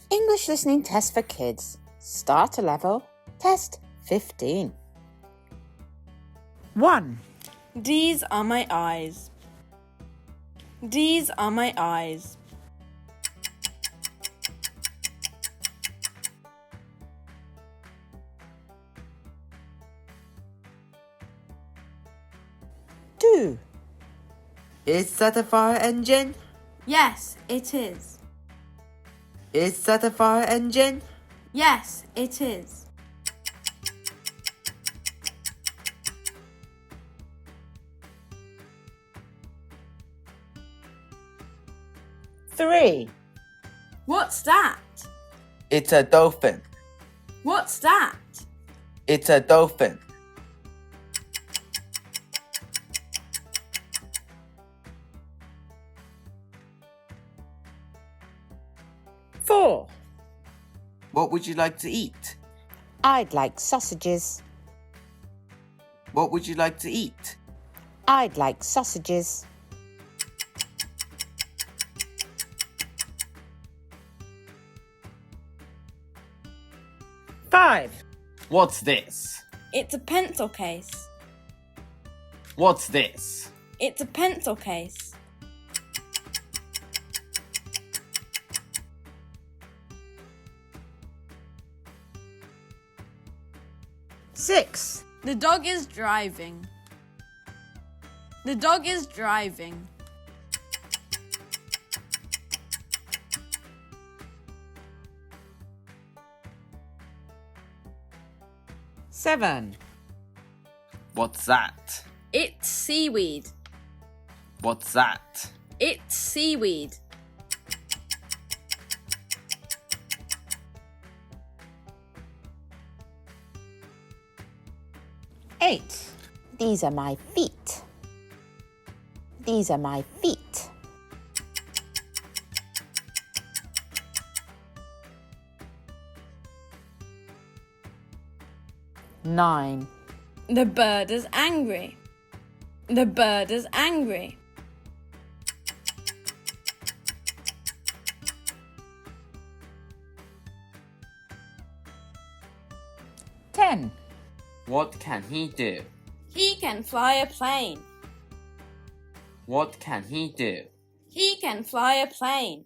English listening test for kids. Starter level, test 15. 1. These are my eyes. These are my eyes. 2. Is that a fire engine? Yes, it is. Is that a fire engine? Yes, it is. 3. What's that? It's a dolphin. What's that? It's a dolphin. 4. What would you like to eat? I'd like sausages. What would you like to eat? I'd like sausages. 5. What's this? It's a pencil case. What's this? It's a pencil case. 6. The dog is driving. The dog is driving. 7. What's that? It's seaweed. What's that? It's seaweed. 8. These are my feet. These are my feet. 9. The bird is angry. The bird is angry. 10. What can he do? He can fly a plane. What can he do? He can fly a plane.